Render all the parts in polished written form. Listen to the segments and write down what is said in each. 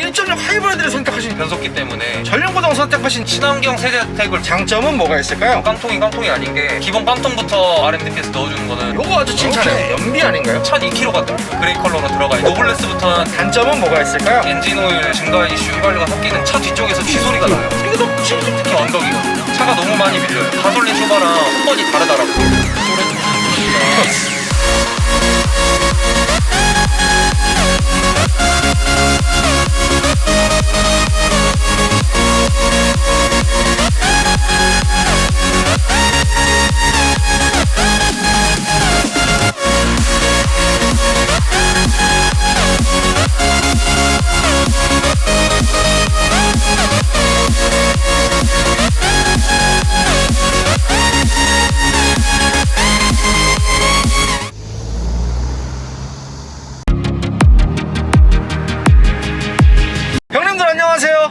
1.6 하이브리드를 선택하신 변속기 때문에 전륜구동 선택하신 친환경 세제 혜택을 장점은 뭐가 있을까요? 깡통이 아닌 게 기본 깡통부터 RMDP에서 넣어주는 거는 요거 아주 칭찬해요. 연비 아닌가요? 1200kW 그레이 컬러로 들어가 있고 노블레스부터는 단점은 뭐가 있을까요? 엔진 오일 증가 이슈 휘발유가 섞이는 차 뒤쪽에서 쥐소리가 나요. 특히 언덕이거든요. 차가 너무 많이 밀려요. 가솔린 슈바랑 톤이 다르더라고요.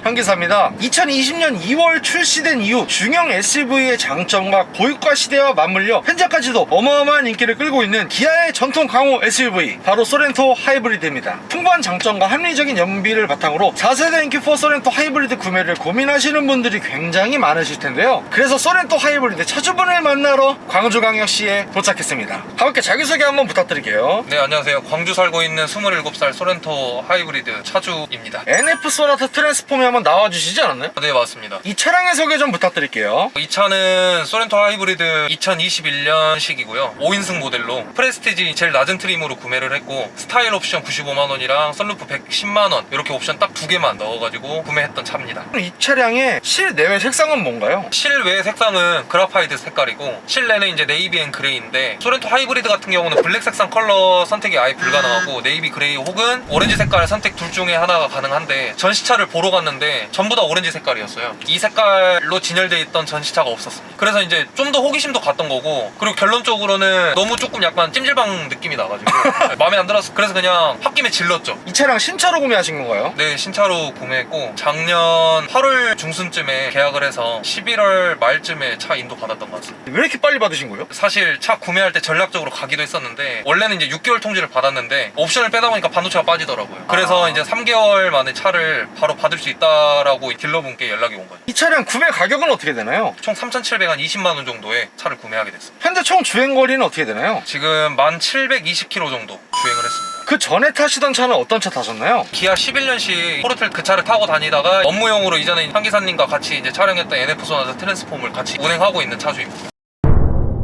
현기사입니다. 2020년 2월 출시된 이후 중형 SUV의 장점과 고유가 시대와 맞물려 현재까지도 어마어마한 인기를 끌고 있는 기아의 전통 강호 SUV 바로 소렌토 하이브리드입니다. 풍부한 장점과 합리적인 연비를 바탕으로 4세대 인기 4 소렌토 하이브리드 구매를 고민하시는 분들이 굉장히 많으실 텐데요. 그래서 소렌토 하이브리드 차주분을 만나러 광주광역시에 도착했습니다. 가볍게 자기소개 한번 부탁드릴게요. 네, 안녕하세요. 광주 살고 있는 27살 소렌토 하이브리드 차주입니다. NF 소나타 트랜스폼에 한번 나와주시지 않았나요? 네, 맞습니다. 이 차량의 소개 좀 부탁드릴게요. 이 차는 소렌토 하이브리드 2021년식이고요 5인승 모델로 프레스티지 제일 낮은 트림으로 구매를 했고 스타일 옵션 95만원이랑 썬루프 110만원 이렇게 옵션 딱 두 개만 넣어가지고 구매했던 차입니다. 이 차량의 실내외 색상은 뭔가요? 실외 색상은 그라파이트 색깔이고 실내는 이제 네이비 앤 그레이인데 소렌토 하이브리드 같은 경우는 블랙 색상 컬러 선택이 아예 불가능하고 네이비 그레이 혹은 오렌지 색깔 선택 둘 중에 하나가 가능한데 전시차를 보러 갔는데 전부 다 오렌지 색깔이었어요. 이 색깔로 진열되어 있던 전시차가 없었습니다. 그래서 이제 좀 더 호기심도 갔던 거고 그리고 결론적으로는 너무 조금 약간 찜질방 느낌이 나가지고 마음에 안 들어서 그래서 그냥 홧김에 질렀죠. 이 차량 신차로 구매하신 건가요? 네, 신차로 구매했고 작년 8월 중순쯤에 계약을 해서 11월 말쯤에 차 인도 받았던 것 같습니다. 왜 이렇게 빨리 받으신 거예요? 사실 차 구매할 때 전략적으로 가기도 했었는데 원래는 이제 6개월 통지를 받았는데 옵션을 빼다 보니까 반도체가 빠지더라고요. 그래서 이제 3개월 만에 차를 바로 받을 수 있다라고 딜러분께 연락이 온 거예요. 이 차량 구매 가격은 어떻게 되나요? 총 3,720만 원 정도의 차를 구매하게 됐습니다. 현재 총 주행거리는 어떻게 되나요? 지금 1,720km 정도 주행을 했습니다. 그 전에 타시던 차는 어떤 차 타셨나요? 기아 11년식 포르텔 그 차를 타고 다니다가 업무용으로 이전에 한기사님과 같이 이제 촬영했던 NF 소나타 트랜스폼을 같이 운행하고 있는 차주입니다.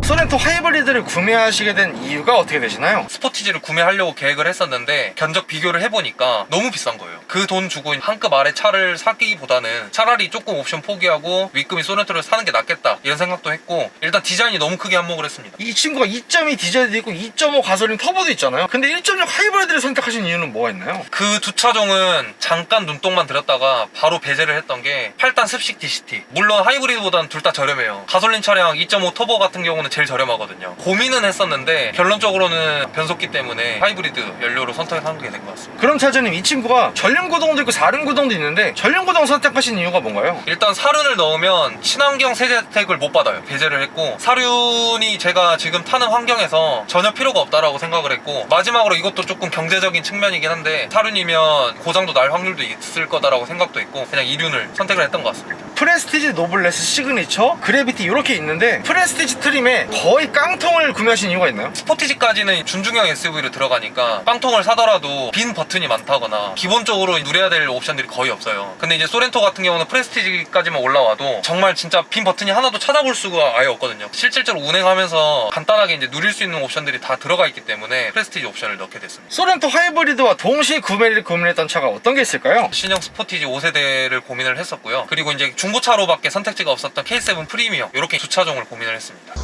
소렌토 하이브리드를 구매하시게 된 이유가 어떻게 되시나요? 스포티지를 구매하려고 계획을 했었는데 견적 비교를 해보니까 너무 비싼 거예요. 그 돈 주고 한급 아래 차를 사기보다는 차라리 조금 옵션 포기하고 윗금이 소렌토를 사는 게 낫겠다 이런 생각도 했고 일단 디자인이 너무 크게 한몫을 했습니다. 이 친구가 2.2 디젤도 있고 2.5 가솔린 터보도 있잖아요. 근데 1.6 하이브리드를 선택하신 이유는 뭐가 있나요? 그 두 차종은 잠깐 눈독만 들였다가 바로 배제를 했던 게 8단 습식 DCT. 물론 하이브리드보다는 둘 다 저렴해요. 가솔린 차량 2.5 터보 같은 경우는 제일 저렴하거든요. 고민은 했었는데 결론적으로는 변속기 때문에 하이브리드 연료로 선택하게 된 것 같습니다. 그럼 차주님, 이 친구가 전륜구동도 있고 4륜구동도 있는데 전륜구동 선택하신 이유가 뭔가요? 일단 4륜을 넣으면 친환경 세제 혜택을 못 받아요. 배제를 했고 4륜이 제가 지금 타는 환경에서 전혀 필요가 없다라고 생각을 했고 마지막으로 이것도 조금 경제적인 측면이긴 한데 4륜이면 고장도 날 확률도 있을 거다라고 생각도 했고 그냥 2륜을 선택을 했던 것 같습니다. 프레스티지, 노블레스, 시그니처, 그래비티 이렇게 있는데 프레스티지 트림에 거의 깡통을 구매하신 이유가 있나요? 스포티지까지는 준중형 SUV로 들어가니까 깡통을 사더라도 빈 버튼이 많다거나 기본적으로 누려야 될 옵션들이 거의 없어요. 근데 이제 소렌토 같은 경우는 프레스티지까지만 올라와도 정말 진짜 빈 버튼이 하나도 찾아볼 수가 아예 없거든요. 실질적으로 운행하면서 간단하게 이제 누릴 수 있는 옵션들이 다 들어가 있기 때문에 프레스티지 옵션을 넣게 됐습니다. 소렌토 하이브리드와 동시에 구매를 고민했던 차가 어떤 게 있을까요? 신형 스포티지 5세대를 고민을 했었고요. 그리고 이제 중고차로밖에 선택지가 없었던 K7 프리미엄 이렇게 두 차종을 고민을 했습니다.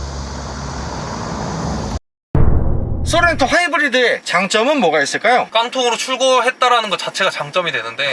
소렌토 하이브리드의 장점은 뭐가 있을까요? 깡통으로 출고했다라는 것 자체가 장점이 되는데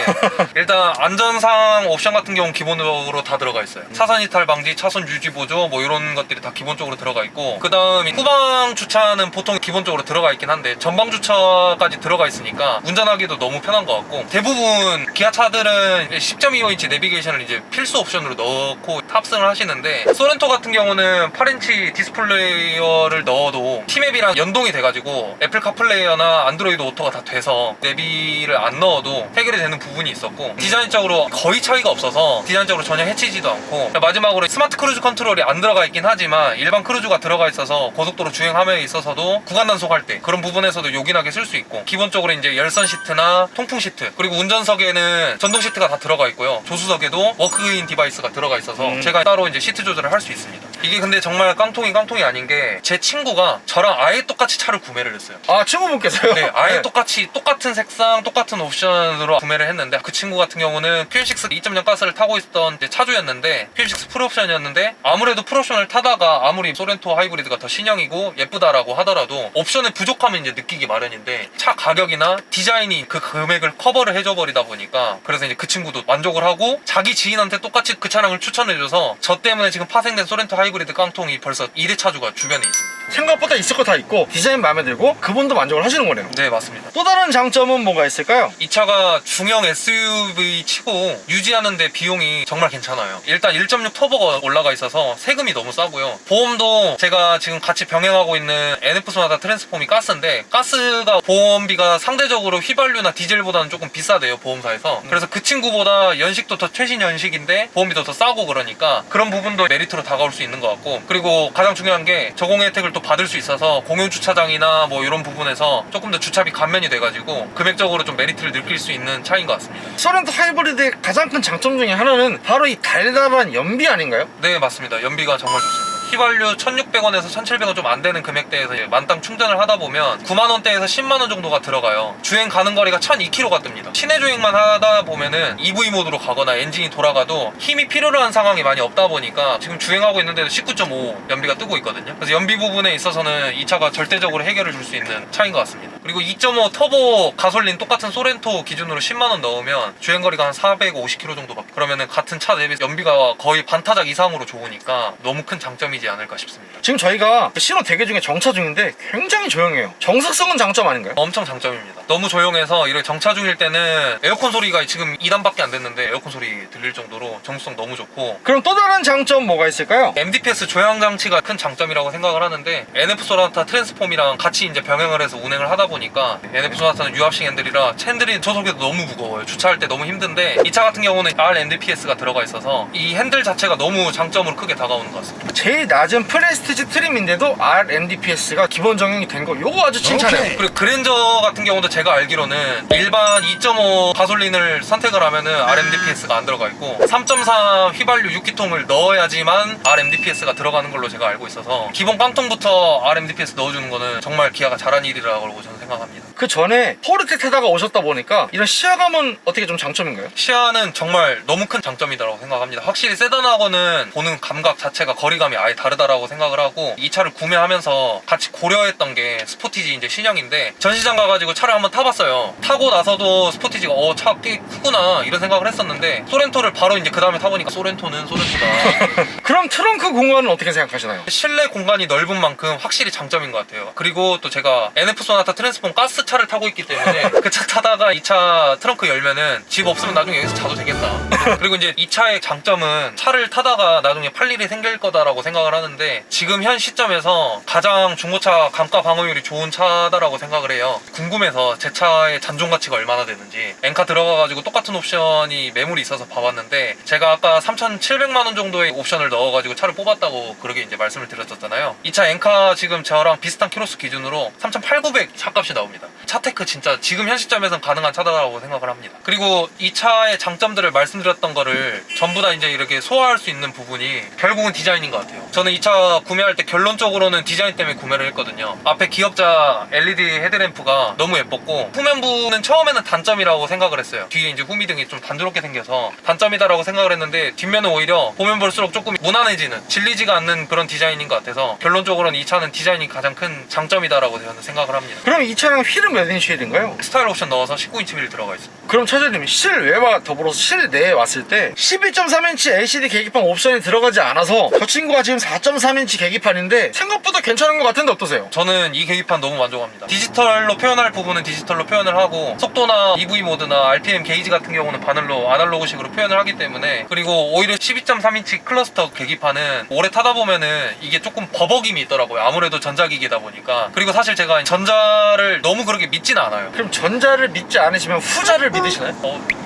일단 안전상 옵션 같은 경우는 기본적으로 다 들어가 있어요. 차선 이탈 방지, 차선 유지 보조 뭐 이런 것들이 다 기본적으로 들어가 있고 그 다음 후방 주차는 보통 기본적으로 들어가 있긴 한데 전방 주차까지 들어가 있으니까 운전하기도 너무 편한 것 같고 대부분 기아 차들은 10.25인치 내비게이션을 이제 필수 옵션으로 넣고 탑승을 하시는데 소렌토 같은 경우는 8인치 디스플레이어를 넣어도 티맵이랑 연동이 돼가지고 돼가지고 애플 카플레이어나 안드로이드 오토가 다 돼서 내비를 안 넣어도 해결이 되는 부분이 있었고, 디자인적으로 거의 차이가 없어서 디자인적으로 전혀 해치지도 않고, 마지막으로 스마트 크루즈 컨트롤이 안 들어가 있긴 하지만 일반 크루즈가 들어가 있어서 고속도로 주행함에 있어서도 구간 단속할 때 그런 부분에서도 요긴하게 쓸 수 있고, 기본적으로 이제 열선 시트나 통풍 시트, 그리고 운전석에는 전동 시트가 다 들어가 있고요. 조수석에도 워크인 디바이스가 들어가 있어서 제가 따로 이제 시트 조절을 할 수 있습니다. 이게 근데 정말 깡통이 아닌 게, 제 친구가 저랑 아예 똑같이 차를 구매를 했어요. 아, 친구분께서요? 네, 아예 네. 똑같은 색상, 똑같은 옵션으로 구매를 했는데, 그 친구 같은 경우는 QM6 2.0 가스를 타고 있던 이제 차주였는데, QM6 풀옵션이었는데, 아무래도 풀옵션을 타다가 아무리 소렌토 하이브리드가 더 신형이고 예쁘다라고 하더라도 옵션의 부족함을 이제 느끼기 마련인데, 차 가격이나 디자인이 그 금액을 커버를 해줘 버리다 보니까, 그래서 이제 그 친구도 만족을 하고 자기 지인한테 똑같이 그 차량을 추천해줘서, 저 때문에 지금 파생된 소렌토 하이브리드 깡통이 벌써 2대 차주가 주변에 있습니다. 생각보다 있을 거 다 있고 디자인 마음에 들고 그분도 만족을 하시는 거네요. 네, 맞습니다. 또 다른 장점은 뭐가 있을까요? 이 차가 중형 SUV 치고 유지하는데 비용이 정말 괜찮아요. 일단 1.6 터보가 올라가 있어서 세금이 너무 싸고요. 보험도 제가 지금 같이 병행하고 있는 NF 소나타 트랜스폼이 가스인데, 가스가 보험비가 상대적으로 휘발유나 디젤보다는 조금 비싸대요, 보험사에서. 그래서 그 친구보다 연식도 더 최신 연식인데 보험비도 더 싸고, 그러니까 그런 부분도 메리트로 다가올 수 있는 것 같고, 그리고 가장 중요한 게 저공 혜택을 또 받을 수 있어서 공용 주차장이나 뭐 이런 부분에서 조금 더 주차비 감면이 돼가지고 금액적으로 좀 메리트를 느낄 수 있는 차인 것 같습니다. 소렌토 하이브리드의 가장 큰 장점 중에 하나는 바로 이 달달한 연비 아닌가요? 네, 맞습니다. 연비가 정말 좋습니다. 휘발유 1,600원에서 1,700원 좀 안 되는 금액대에서 만땅 충전을 하다 보면 9만원대에서 10만원 정도가 들어가요. 주행 가는 거리가 1,002km가 뜹니다. 시내 주행만 하다 보면은 EV 모드로 가거나 엔진이 돌아가도 힘이 필요로 한 상황이 많이 없다 보니까 지금 주행하고 있는데도 19.5 연비가 뜨고 있거든요. 그래서 연비 부분에 있어서는 이 차가 절대적으로 해결을 줄 수 있는 차인 것 같습니다. 그리고 2.5 터보 가솔린 똑같은 소렌토 기준으로 10만원 넣으면 주행거리가 한 450km 정도 받고, 그러면은 같은 차 대비 연비가 거의 반타작 이상으로 좋으니까 너무 큰 장점이지 않을까 싶습니다. 지금 저희가 신호 대기 중에 정차 중인데 굉장히 조용해요. 정석성은 장점 아닌가요? 엄청 장점입니다. 너무 조용해서 이렇게 정차 중일 때는 에어컨 소리가 지금 2단밖에 안 됐는데 에어컨 소리 들릴 정도로 정수성 너무 좋고, 그럼 또 다른 장점 뭐가 있을까요? MDPS 조향 장치가 큰 장점이라고 생각을 하는데, NF 소나타 트랜스폼이랑 같이 이제 병행을 해서 운행을 하다 보니까, NF 소나타는 유압식 핸들이라 핸들이 저속에도 너무 무거워요. 주차할 때 너무 힘든데, 이 차 같은 경우는 RNDPS가 들어가 있어서 이 핸들 자체가 너무 장점으로 크게 다가오는 것 같습니다. 제일 낮은 프레스티지 트림인데도 RNDPS가 기본 적용이 된 거, 요거 아주 칭찬해요. 그리고 그랜저 같은 경우도 제가 알기로는 일반 2.5 가솔린을 선택을 하면은 RMDPS가 안 들어가 있고, 3.3 휘발유 6기통을 넣어야지만 RMDPS가 들어가는 걸로 제가 알고 있어서, 기본 깡통부터 RMDPS 넣어주는 거는 정말 기아가 잘한 일이라고 저는 생각합니다. 그 전에 포르테 타다가 오셨다 보니까 이런 시야감은 어떻게 좀 장점인가요? 시야는 정말 너무 큰 장점이라고 생각합니다. 확실히 세단하고는 보는 감각 자체가 거리감이 아예 다르다라고 생각을 하고, 이 차를 구매하면서 같이 고려했던 게 스포티지 이제 신형인데, 전시장 가가지고 차를 한번 타봤어요. 타고 나서도 스포티지가 차 꽤 크구나 이런 생각을 했었는데, 소렌토를 바로 이제 그 다음에 타보니까 소렌토는 소렌토다. 그럼 트렁크 공간은 어떻게 생각하시나요? 실내 공간이 넓은 만큼 확실히 장점인 것 같아요. 그리고 또 제가 NF 소나타 트랜스폼 가스 차를 타고 있기 때문에 그 차 타다가 이 차 트렁크 열면은 집 없으면 나중에 여기서 자도 되겠다. 그리고 이제 이 차의 장점은 차를 타다가 나중에 팔 일이 생길 거다라고 생각을 하는데, 지금 현 시점에서 가장 중고차 감가 방어율이 좋은 차다라고 생각을 해요. 궁금해서 제 차의 잔존 가치가 얼마나 되는지 엔카 들어가가지고 똑같은 옵션이 매물이 있어서 봐봤는데, 제가 아까 3,700만 원 정도의 옵션을 넣어가지고 차를 뽑았다고 그렇게 이제 말씀을 드렸었잖아요. 이 차 엔카 지금 저랑 비슷한 키로수 기준으로 3,800 차값이 나옵니다. 차테크 진짜 지금 현 시점에서는 가능한 차다라고 생각을 합니다. 그리고 이 차의 장점들을 말씀드렸던 거를 전부 다 이제 이렇게 소화할 수 있는 부분이 결국은 디자인인 것 같아요. 저는 이 차 구매할 때 결론적으로는 디자인 때문에 구매를 했거든요. 앞에 기역자 LED 헤드램프가 너무 예뻤고, 후면부는 처음에는 단점이라고 생각을 했어요. 뒤에 이제 후미등이 좀 단조롭게 생겨서 단점이다라고 생각을 했는데, 뒷면은 오히려 보면 볼수록 조금 무난해지는, 질리지가 않는 그런 디자인인 것 같아서 결론적으로는 이 차는 디자인이 가장 큰 장점이다라고 저는 생각을 합니다. 그럼 이 이 차량 휠은 몇 인치 휠인가요? 스타일 옵션 넣어서 19인치 휠 들어가 있습니다. 그럼 차주님 실외와 더불어서 실내에 왔을 때 12.3인치 LCD 계기판 옵션이 들어가지 않아서 저 친구가 지금 4.3인치 계기판인데 생각보다 괜찮은 것 같은데 어떠세요? 저는 이 계기판 너무 만족합니다. 디지털로 표현할 부분은 디지털로 표현을 하고 속도나 EV 모드나 RPM 게이지 같은 경우는 바늘로 아날로그식으로 표현을 하기 때문에, 그리고 오히려 12.3인치 클러스터 계기판은 오래 타다 보면은 이게 조금 버벅임이 있더라고요. 아무래도 전자기기다 보니까. 그리고 사실 제가 전자를 너무 그렇게 믿지는 않아요. 그럼 전자를 믿지 않으시면 후자를 믿으시나요?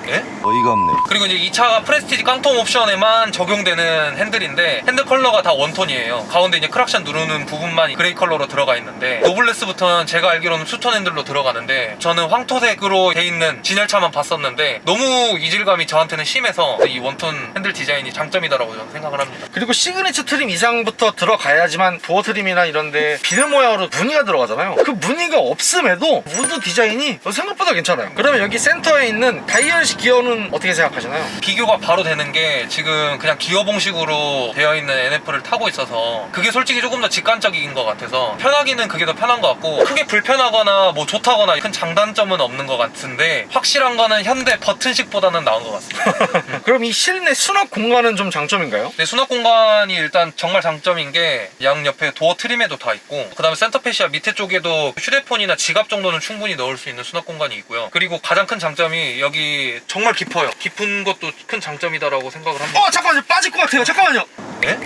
예? 어이가 없네. 그리고 이제 이 차가 프레스티지 깡통 옵션에만 적용되는 핸들인데 핸들 컬러가 다 원톤이에요. 가운데 이제 크락션 누르는 부분만 그레이 컬러로 들어가 있는데, 노블레스부터는 제가 알기로는 투톤 핸들로 들어가는데 저는 황토색으로 돼 있는 진열차만 봤었는데 너무 이질감이 저한테는 심해서 이 원톤 핸들 디자인이 장점이다라고 저는 생각을 합니다. 그리고 시그니처 트림 이상부터 들어가야지만 도어 트림이나 이런데 비늘 모양으로 무늬가 들어가잖아요. 그 무늬가 없음에도 무드 디자인이 생각보다 괜찮아요. 그러면 여기 센터에 있는 다이얼식 기어는 어떻게 생각하시나요? 비교가 바로 되는 게 지금 그냥 기어 봉식으로 되어 있는 NF를 타고 있어서 그게 솔직히 조금 더 직관적인 것 같아서 편하기는 그게 더 편한 것 같고, 크게 불편하거나 뭐 좋다거나 큰 장단점은 없는 것 같은데 확실한 거는 현대 버튼식보다는 나은 것 같습니다. 그럼 이 실내 수납 공간은 좀 장점인가요? 네, 수납 공간이 일단 정말 장점인 게 양 옆에 도어 트림에도 다 있고, 그 다음에 센터 패시아 밑에 쪽에도 휴대폰이나 지갑 정도는 충분히 넣을 수 있는 수납 공간이 있고요. 그리고 가장 큰 장점이 여기 정말 깊어요. 깊은 것도 큰 장점이다라고 생각을 합니다. 잠깐만요. 빠질 것 같아요. 잠깐만요. 네?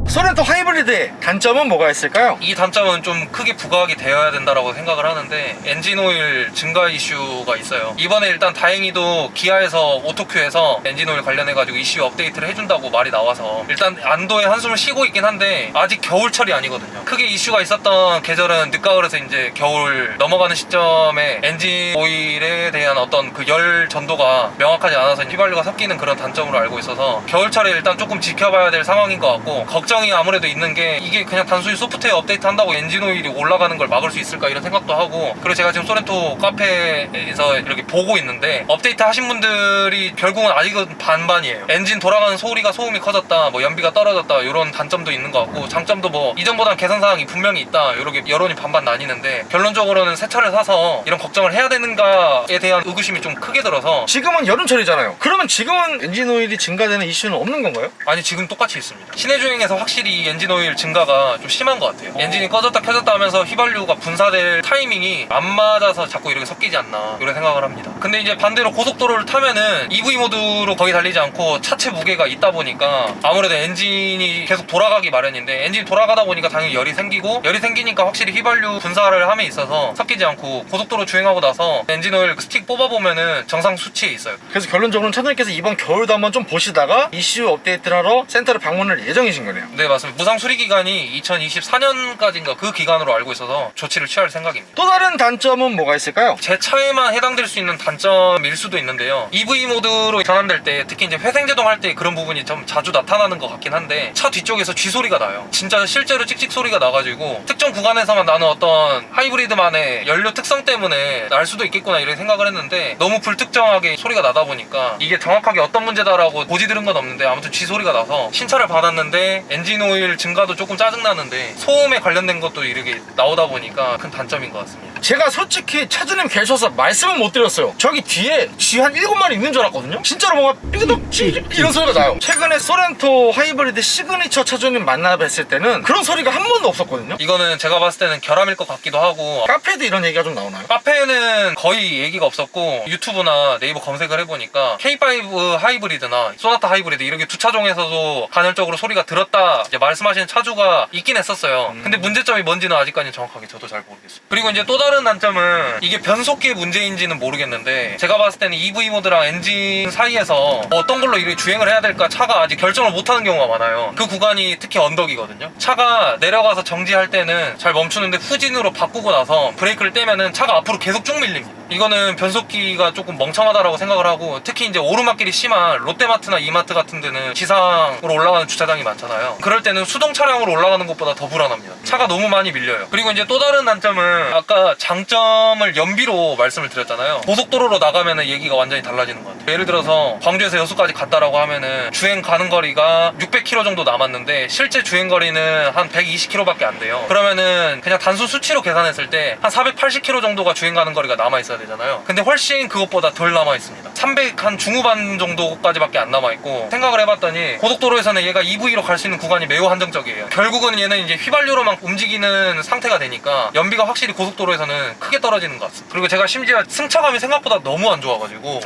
소렌토 하이브리드의 단점은 뭐가 있을까요? 이 단점은 좀 크게 부각이 되어야 된다라고 생각을 하는데, 엔진 오일 증가 이슈가 있어요. 이번에 일단 다행히도 기아에서 오토큐에서 엔진 오일 관련해가지고 이슈 업데이트를 해준다고 말이 나와서 일단 안도의 한숨을 쉬고 있긴 한데 아직 겨울철이 아니거든요. 크게 이슈가 있었던 계절은 늦가을에서 이제 겨울 넘어가는 시점에 엔진 오일에 대한 어떤 그 열 전도가 명확하지 않아서 휘발유가 섞이는 그런 단점으로 알고 있어서 겨울철에 일단 조금 지켜봐야 될 상황인 것 같고, 걱정이 아무래도 있는 게 이게 그냥 단순히 소프트웨어 업데이트 한다고 엔진 오일이 올라가는 걸 막을 수 있을까 이런 생각도 하고, 그리고 제가 지금 소렌토 카페에서 이렇게 보고 있는데 업데이트 하신 분들이 결국은 아직은 반반이에요. 엔진 돌아가는 소음이 커졌다, 뭐 연비가 떨어졌다, 이런 단점도 있는 것 같고, 장점도 뭐 이전보다는 개선사항이 분명히 있다, 이렇게 여론이 반반 나뉘는데, 결론적으로는 새 차를 사서 이런 걱정을 해야 되는가에 대한 의구심이 좀 크게 들어서. 지금은 여름철이잖아요. 그러면 지금은 엔진 오일이 증가되는 이슈는 없는 건가요? 아니, 지금 똑같이 있습니다. 시내 주행에서 확실히 이 엔진 오일 증가가 좀 심한 것 같아요. 엔진이 꺼졌다 켜졌다 하면서 휘발유가 분사될 타이밍이 안 맞아서 자꾸 이렇게 섞이지 않나, 이런 생각을 합니다. 근데 이제 반대로 고속도로를 타면은 EV 모드로 거의 달리지 않고 차체 무게가 있다 보니까 아무래도 엔진이 계속 돌아가기 마련인데, 엔진이 돌아가다 보니까 당연히 열이 생기고, 열이 생기니까 확실히 휘발유 분사를 함에 있어서 섞이지 않고 고속도로 주행하고 나서 엔진 오일 스틱 뽑아보면은 정상 수치에 있어요. 그래서 결론적으로는 차주님께서 이번 겨울도 한번 좀 보시다가 이슈 업데이트를 하러 센터를 방문할 예정이신 거네요. 네, 맞습니다. 무상 수리 기간이 2024년까지인가 그 기간으로 알고 있어서 조치를 취할 생각입니다. 또 다른 단점은 뭐가 있을까요? 제 차에만 해당될 수 있는 단점일 수도 있는데요. EV 모드로 전환될 때 특히 이제 회생제동 할 때 그런 부분이 좀 자주 나타나는 것 같긴 한데, 차 뒤쪽에서 쥐 소리가 나요. 진짜 실제로 찍찍 소리가 나가지고 특정 구간에서만 나는 어떤 하이브리드만의 연료 특성 때문에 날 수도 있겠구나 이런 생각을 했는데, 너무 불특정하게 소리가 나다 보니까 이게 정확하게 어떤 문제다라고 고지 들은 건 없는데 아무튼 쥐 소리가 나서 신차를 받았는데 엔진 오일 증가도 조금 짜증나는데 소음에 관련된 것도 이렇게 나오다 보니까 큰 단점인 것 같습니다. 제가 솔직히 차주님 계셔서 말씀은 못 드렸어요. 저기 뒤에 쥐 한 7마리 있는 줄 알았거든요. 진짜로 뭔가 삐그덕 쥐 이런 소리가 나요. 최근에 소렌토 하이브리드 시그니처 차주님 만나 뵀을 때는 그런 소리가 한 번도 없었거든요. 이거는 제가 봤을 때는 결함일 것 같기도 하고, 카페에도 이런 얘기가 좀 나오나요? 카페에는 거의 얘기가 없었고, 유튜브나 네이버 검색을 해보니까 K5 하이브리드나 소나타 하이브리드 이렇게 두 차종에서도 간헐적으로 소리가 들었다 이제 말씀하시는 차주가 있긴 했었어요. 근데 문제점이 뭔지는 아직까지는 정확하게 저도 잘 모르겠어요. 그리고 이제 또 다른 단점은 이게 변속기의 문제인지는 모르겠는데, 제가 봤을 때는 EV 모드랑 엔진 사이에서 어떤 걸로 이렇게 주행을 해야 될까 차가 아직 결정을 못하는 경우가 많아요. 그 구간이 특히 언덕이거든요. 차가 내려가서 정지할 때는 잘 멈추는데 후진으로 바꾸고 나서 브레이크를 떼면은 차가 앞으로 계속 쭉 밀립니다. 이거는 변속기가 조금 멍청하다라고 생각을 하고, 특히 이제 오르막길이 심한 롯데마트나 이마트 같은 데는 지상으로 올라가는 주차장이 많잖아요. 그럴 때는 수동 차량으로 올라가는 것보다 더 불안합니다. 차가 너무 많이 밀려요. 그리고 이제 또 다른 단점은 아까 장점을 연비로 말씀을 드렸잖아요. 고속도로로 나가면은 얘기가 완전히 달라지는 것 같아요. 예를 들어서 광주에서 여수까지 갔다라고 하면은 주행 가는 거리가 600km 정도 남았는데 실제 주행 거리는 한 120km밖에 안 돼요. 그러면은 그냥 단순 수치로 계산했을 때 한 480km 정도가 주행 가는 거리가 남아 있어야 되잖아요. 근데 훨씬 그것보다 덜 남아 있습니다. 300 한 중후반 정도까지밖에 안 남아 있고, 생각을 해봤더니 고속도로에서는 얘가 EV로 갈 수 있는 구간이 매우 한정적이에요. 결국은 얘는 이제 휘발유로만 움직이는 상태가 되니까 연비가 확실히 고속도로에서는 크게 떨어지는 것 같습니다. 그리고 제가 심지어 승차감이 생각보다 너무 안 좋아가지고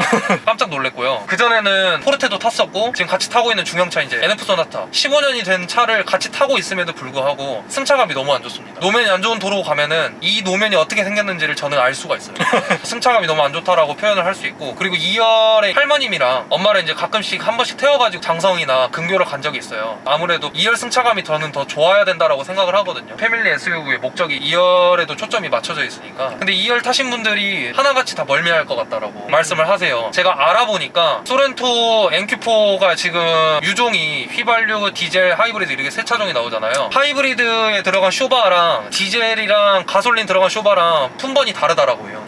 깜짝 놀랐고요. 그전에는 포르테도 탔었고 지금 같이 타고 있는 중형차 이제 NF 소나타 15년이 된 차를 같이 타고 있음에도 불구하고 승차감이 너무 안 좋습니다. 노면이 안 좋은 도로 가면은 이 노면이 어떻게 생겼는지를 저는 알 수가 있어요. 승차감이 너무 안 좋다라고 표현을 할 수 있고, 그리고 2열에 할머님이랑 엄마를 이제 가끔씩 한 번씩 태워가지고 장성이나 근교를 간 적이 있어요. 아무래도 2열 승차감이 저는 더 좋아야 된다라고 생각을 하거든요. 패밀리 SUV의 목적이 2열에도 초점이 맞춰져 있으니까. 근데 2열 타신 분들이 하나같이 다 멀미할 것 같다라고 말씀을 하세요. 제가 알아보니까 소렌토 NQ4가 지금 유종이 휘발유, 디젤, 하이브리드 이렇게 세 차종이 나오잖아요. 하이브리드에 들어간 쇼바랑 디젤이랑 가솔린 들어간 쇼바랑 품번이 다르다라고요.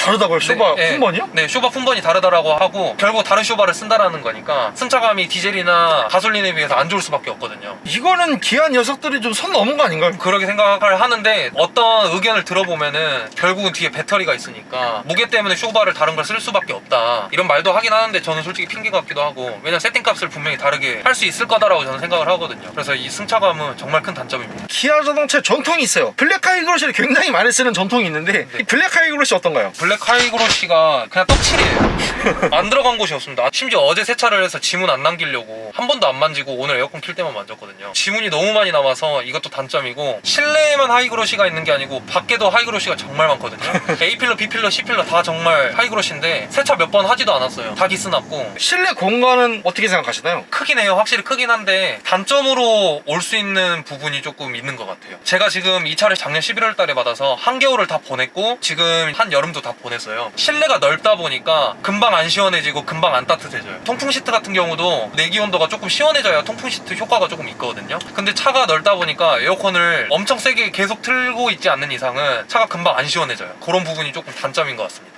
다르다고요? 쇼바 품번이요? 네, 쇼바 품번이 다르다라고 하고 결국 다른 쇼바를 쓴다라는 거니까 승차감이 디젤이나 가솔린에 비해서 안 좋을 수밖에 없거든요. 이거는 기아 녀석들이 좀 선 넘은 거 아닌가요? 그렇게 생각을 하는데 어떤 의견을 들어보면은 결국은 뒤에 배터리가 있으니까 무게 때문에 쇼바를 다른 걸 쓸 수밖에 없다, 이런 말도 하긴 하는데 저는 솔직히 핑계 같기도 하고, 왜냐면 세팅값을 분명히 다르게 할 수 있을 거다라고 저는 생각을 하거든요. 그래서 이 승차감은 정말 큰 단점입니다. 기아 자동차에 전통이 있어요. 블랙 하이그로시를 굉장히 많이 쓰는 전통이 있는데 이 블랙 하이그로시 어떤가요? 블랙 하이그로시가 그냥 떡칠이에요. 안 들어간 곳이 없습니다. 심지어 어제 세차를 해서 지문 안 남기려고 한 번도 안 만지고 오늘 에어컨 킬 때만 만졌거든요. 지문이 너무 많이 남아서 이것도 단점이고, 실내에만 하이그로시가 있는 게 아니고 밖에도 하이그로시가 정말 많거든요. A필러, B필러, C필러 다 정말 하이그로시인데 세차 몇 번 하지도 않았어요. 다 기스났고. 실내 공간은 어떻게 생각하시나요? 크긴 해요. 확실히 크긴 한데 단점으로 올 수 있는 부분이 조금 있는 것 같아요. 제가 지금 이 차를 작년 11월 달에 받아서 한겨울을 다 보냈고 지금 한여름도 다 보냈어요. 실내가 넓다 보니까 금방 안 시원해지고 금방 안 따뜻해져요. 통풍 시트 같은 경우도 내기 온도가 조금 시원해져야 통풍 시트 효과가 조금 있거든요. 근데 차가 넓다 보니까 에어컨을 엄청 세게 계속 틀고 있지 않는 이상은 차가 금방 안 시원해져요. 그런 부분이 조금 단점인 것 같습니다.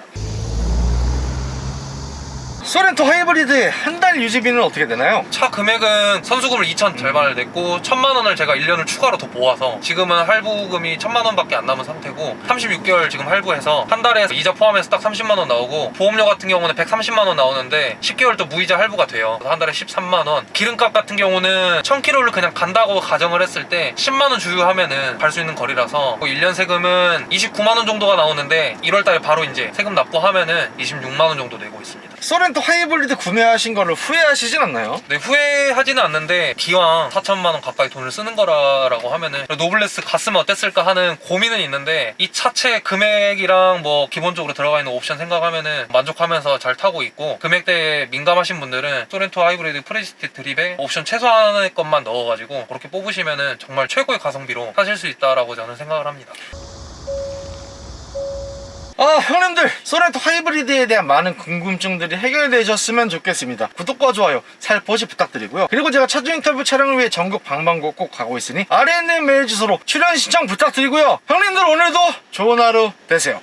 소렌토 하이브리드의 한 달 유지비는 어떻게 되나요? 차 금액은 선수금을 2천 절반을 냈고 1,000만 원을 제가 1년을 추가로 더 모아서 지금은 할부금이 1,000만 원밖에 안 남은 상태고 36개월 지금 할부해서 한 달에 이자 포함해서 딱 30만 원 나오고, 보험료 같은 경우는 130만 원 나오는데 10개월 또 무이자 할부가 돼요. 한 달에 13만 원. 기름값 같은 경우는 1000km를 그냥 간다고 가정을 했을 때 10만 원 주유하면은 갈 수 있는 거리라서 1년 세금은 29만 원 정도가 나오는데 1월 달에 바로 이제 세금 납부하면은 26만 원 정도 내고 있습니다. 소렌토 하이브리드 구매하신 거를 후회하시진 않나요? 네, 후회하지는 않는데 기왕 4천만 원 가까이 돈을 쓰는 거라고 하면은 노블레스 갔으면 어땠을까 하는 고민은 있는데, 이 차체 금액이랑 뭐 기본적으로 들어가 있는 옵션 생각하면은 만족하면서 잘 타고 있고, 금액대에 민감하신 분들은 소렌토 하이브리드 프레지티 드립에 옵션 최소한의 것만 넣어가지고 그렇게 뽑으시면은 정말 최고의 가성비로 사실 수 있다라고 저는 생각을 합니다. 형님들, 소렌토 하이브리드에 대한 많은 궁금증들이 해결되셨으면 좋겠습니다. 구독과 좋아요 살포시 부탁드리고요. 그리고 제가 차주 인터뷰 촬영을 위해 전국 방방곡곡 꼭 가고 있으니 아래 있는 메일 주소로 출연 신청 부탁드리고요. 형님들 오늘도 좋은 하루 되세요.